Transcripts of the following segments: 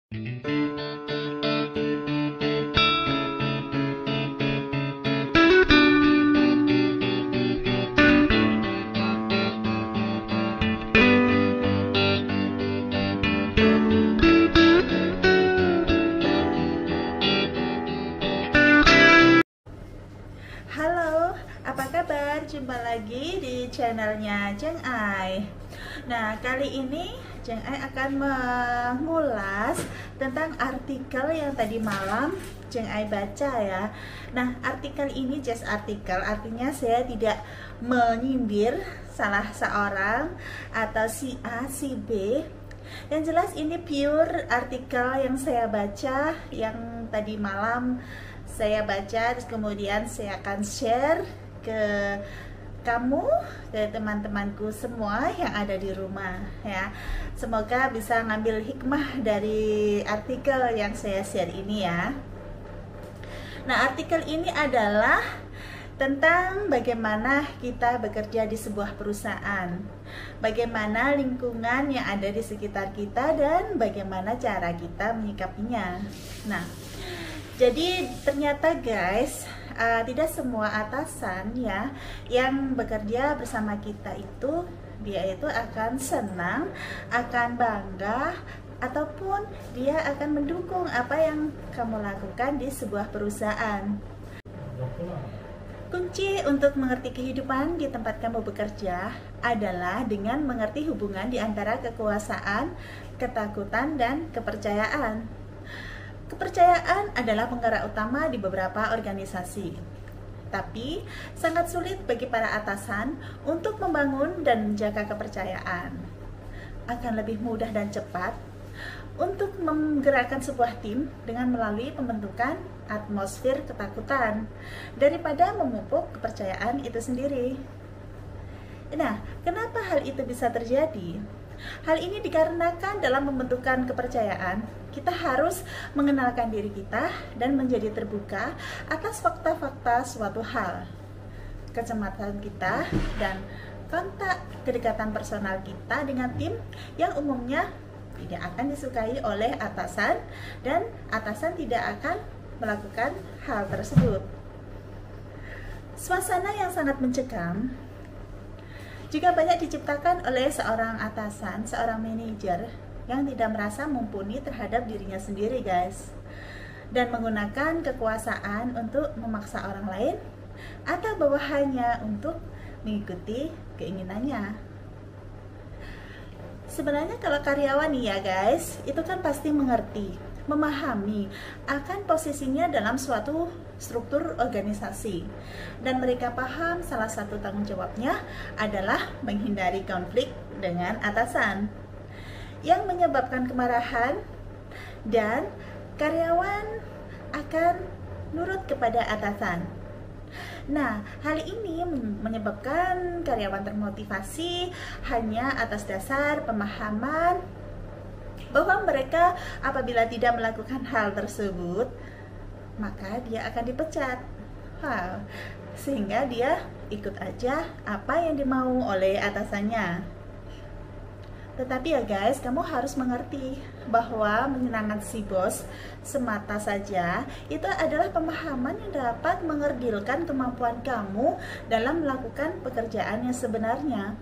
Halo, apa kabar? Jumpa lagi di channelnya Jeng Ai. Nah, kali ini Jeng Ai akan mengulas tentang artikel yang tadi malam Jeng Ai baca ya. Nah, artikel ini just artikel, artinya saya tidak menyindir salah seorang atau si A, si B. Yang jelas ini pure artikel yang saya baca yang tadi malam saya baca, terus kemudian saya akan share ke kamu, ke teman-temanku semua yang ada di rumah ya. Semoga bisa ngambil hikmah dari artikel yang saya share ini ya. Nah, artikel ini adalah tentang bagaimana kita bekerja di sebuah perusahaan, bagaimana lingkungan yang ada di sekitar kita, dan bagaimana cara kita menyikapinya. Nah, jadi ternyata guys, tidak semua atasan ya yang bekerja bersama kita itu dia itu akan senang, akan bangga, ataupun dia akan mendukung apa yang kamu lakukan di sebuah perusahaan. Kunci untuk mengerti kehidupan di tempat kamu bekerja adalah dengan mengerti hubungan di antara kekuasaan, ketakutan, dan kepercayaan. Kepercayaan adalah penggerak utama di beberapa organisasi, tapi sangat sulit bagi para atasan untuk membangun dan menjaga kepercayaan. Akan lebih mudah dan cepat untuk menggerakkan sebuah tim dengan melalui pembentukan atmosfer ketakutan daripada memupuk kepercayaan itu sendiri. Nah, kenapa hal itu bisa terjadi? Hal ini dikarenakan dalam pembentukan kepercayaan, kita harus mengenalkan diri kita dan menjadi terbuka atas fakta-fakta suatu hal, kecemasan kita, dan kontak kedekatan personal kita dengan tim yang umumnya tidak akan disukai oleh atasan, dan atasan tidak akan melakukan hal tersebut. Suasana yang sangat mencekam juga banyak diciptakan oleh seorang atasan, seorang manajer yang tidak merasa mumpuni terhadap dirinya sendiri guys, dan menggunakan kekuasaan untuk memaksa orang lain atau bawahannya untuk mengikuti keinginannya. Sebenarnya kalau karyawan nih ya guys, itu kan pasti mengerti, memahami akan posisinya dalam suatu struktur organisasi, dan mereka paham salah satu tanggung jawabnya adalah menghindari konflik dengan atasan yang menyebabkan kemarahan, dan karyawan akan nurut kepada atasan. Nah, hal ini menyebabkan karyawan termotivasi hanya atas dasar pemahaman bahwa mereka apabila tidak melakukan hal tersebut maka dia akan dipecat. Sehingga dia ikut aja apa yang dimau oleh atasannya. Tetapi ya guys, kamu harus mengerti bahwa menyenangkan si bos semata saja itu adalah pemahaman yang dapat mengerdilkan kemampuan kamu dalam melakukan pekerjaan yang sebenarnya.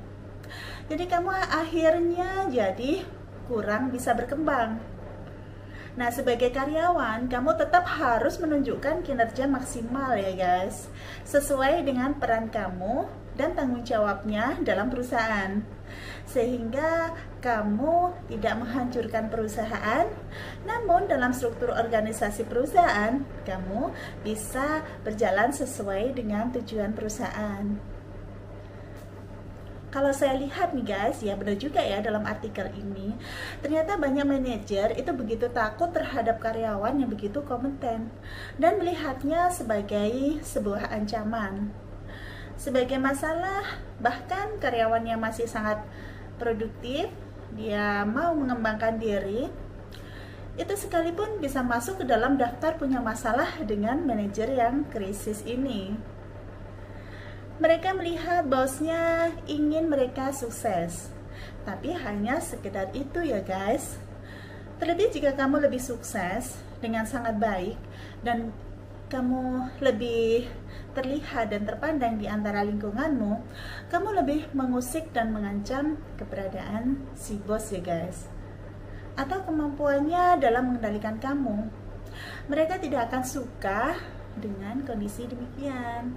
Jadi kamu akhirnya jadi kurang bisa berkembang. Nah, sebagai karyawan, kamu tetap harus menunjukkan kinerja maksimal ya guys, sesuai dengan peran kamu dan tanggung jawabnya dalam perusahaan, sehingga kamu tidak menghancurkan perusahaan, namun dalam struktur organisasi perusahaan, kamu bisa berjalan sesuai dengan tujuan perusahaan. Kalau saya lihat nih guys, ya benar juga ya dalam artikel ini, ternyata banyak manajer itu begitu takut terhadap karyawan yang begitu kompeten dan melihatnya sebagai sebuah ancaman, sebagai masalah. Bahkan karyawan yang masih sangat produktif, dia mau mengembangkan diri, itu sekalipun bisa masuk ke dalam daftar punya masalah dengan manajer yang krisis ini. Mereka melihat bosnya ingin mereka sukses, tapi hanya sekedar itu ya guys. Terlebih jika kamu lebih sukses dengan sangat baik dan kamu lebih terlihat dan terpandang di antara lingkunganmu, kamu lebih mengusik dan mengancam keberadaan si bos ya guys, atau kemampuannya dalam mengendalikan kamu. Mereka tidak akan suka dengan kondisi demikian.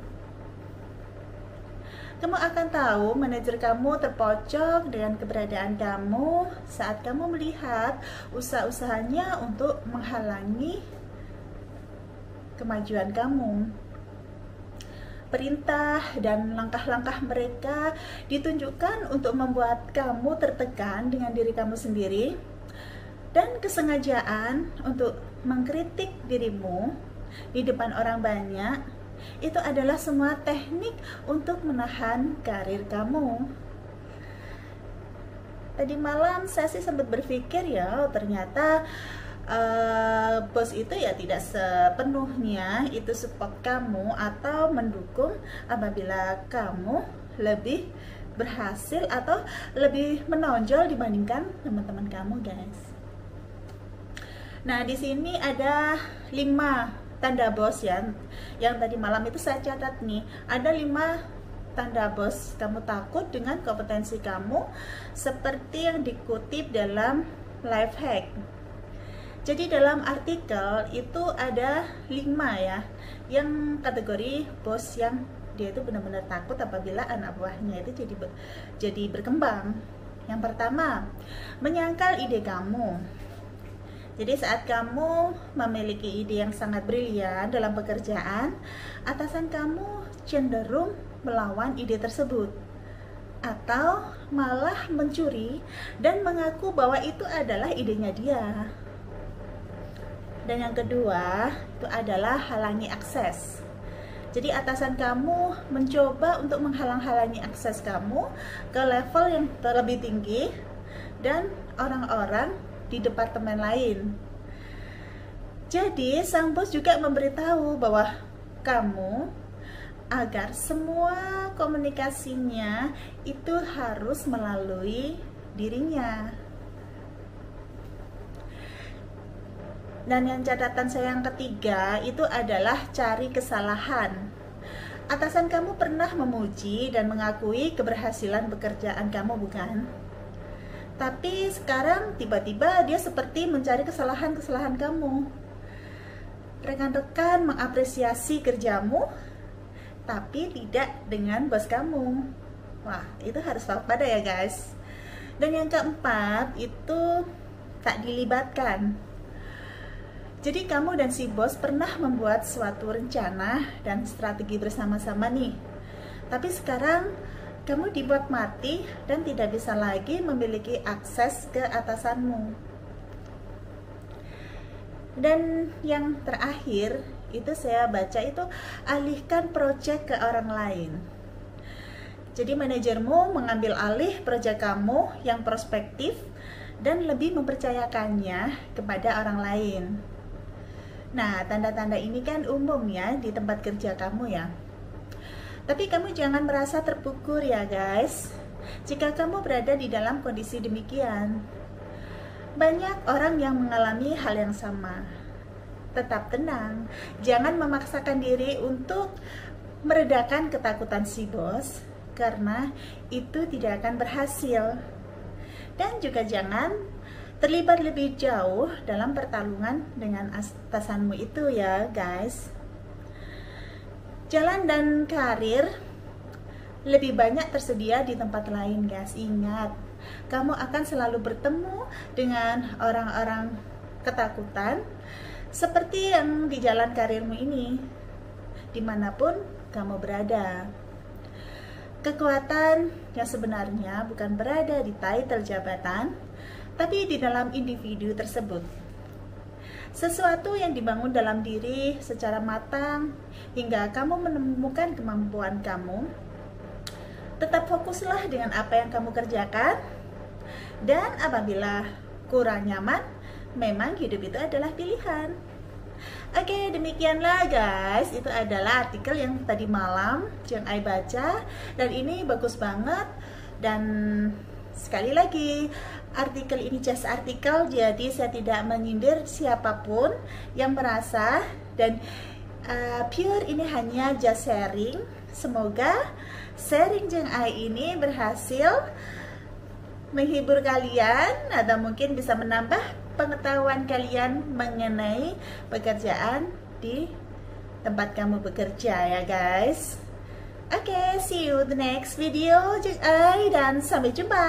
Kamu akan tahu manajer kamu terpojok dengan keberadaan kamu saat kamu melihat usaha-usahanya untuk menghalangi kemajuan kamu. Perintah dan langkah-langkah mereka ditunjukkan untuk membuat kamu tertekan dengan diri kamu sendiri, dan kesengajaan untuk mengkritik dirimu di depan orang banyak itu adalah semua teknik untuk menahan karir kamu. Tadi malam saya sih sempat berpikir ya, ternyata bos itu ya tidak sepenuhnya itu support kamu atau mendukung apabila kamu lebih berhasil atau lebih menonjol dibandingkan teman-teman kamu guys. Nah, di sini ada 5 tanda bos ya, yang tadi malam itu saya catat nih. Ada 5 tanda bos kamu takut dengan kompetensi kamu, seperti yang dikutip dalam life hack. Jadi dalam artikel itu ada 5 ya, yang kategori bos yang dia itu benar-benar takut apabila anak buahnya itu jadi berkembang. Yang pertama, menyangkal ide kamu. Jadi saat kamu memiliki ide yang sangat brilian dalam pekerjaan, atasan kamu cenderung melawan ide tersebut, atau malah mencuri dan mengaku bahwa itu adalah idenya dia. Dan yang kedua, itu adalah halangi akses. Jadi atasan kamu mencoba untuk menghalang-halangi akses kamu ke level yang terlebih tinggi dan orang-orang di departemen lain. Jadi sang bos juga memberitahu bahwa kamu agar semua komunikasinya itu harus melalui dirinya. Dan yang catatan saya yang ketiga itu adalah cari kesalahan. Atasan kamu pernah memuji dan mengakui keberhasilan pekerjaan kamu, bukan? Tapi sekarang tiba-tiba dia seperti mencari kesalahan-kesalahan kamu. Rekan-rekan mengapresiasi kerjamu, tapi tidak dengan bos kamu. Wah, itu harus waspada ya guys. Dan yang keempat itu tak dilibatkan. Jadi kamu dan si bos pernah membuat suatu rencana dan strategi bersama-sama nih. Tapi sekarang kamu dibuat mati dan tidak bisa lagi memiliki akses ke atasanmu. Dan yang terakhir itu saya baca itu alihkan proyek ke orang lain. Jadi manajermu mengambil alih proyek kamu yang prospektif dan lebih mempercayakannya kepada orang lain. Nah, tanda-tanda ini kan umum ya di tempat kerja kamu ya. Tapi kamu jangan merasa terpukul ya guys, jika kamu berada di dalam kondisi demikian. Banyak orang yang mengalami hal yang sama. Tetap tenang, jangan memaksakan diri untuk meredakan ketakutan si bos, karena itu tidak akan berhasil. Dan juga jangan terlibat lebih jauh dalam pertarungan dengan atasanmu itu ya guys. Jalan dan karir lebih banyak tersedia di tempat lain guys. Ingat, kamu akan selalu bertemu dengan orang-orang ketakutan seperti yang di jalan karirmu ini, dimanapun kamu berada. Kekuatan yang sebenarnya bukan berada di title jabatan, tapi di dalam individu tersebut. Sesuatu yang dibangun dalam diri secara matang hingga kamu menemukan kemampuan kamu. Tetap fokuslah dengan apa yang kamu kerjakan, dan apabila kurang nyaman, memang hidup itu adalah pilihan. Oke, demikianlah guys, itu adalah artikel yang tadi malam Jeng Ai baca, dan ini bagus banget. Dan sekali lagi, artikel ini just artikel, jadi saya tidak menyindir siapapun yang merasa, dan pure ini hanya just sharing. Semoga sharing Jeng Ai ini berhasil menghibur kalian atau mungkin bisa menambah pengetahuan kalian mengenai pekerjaan di tempat kamu bekerja ya guys. Oke, see you the next video Jeng Ai, dan sampai jumpa.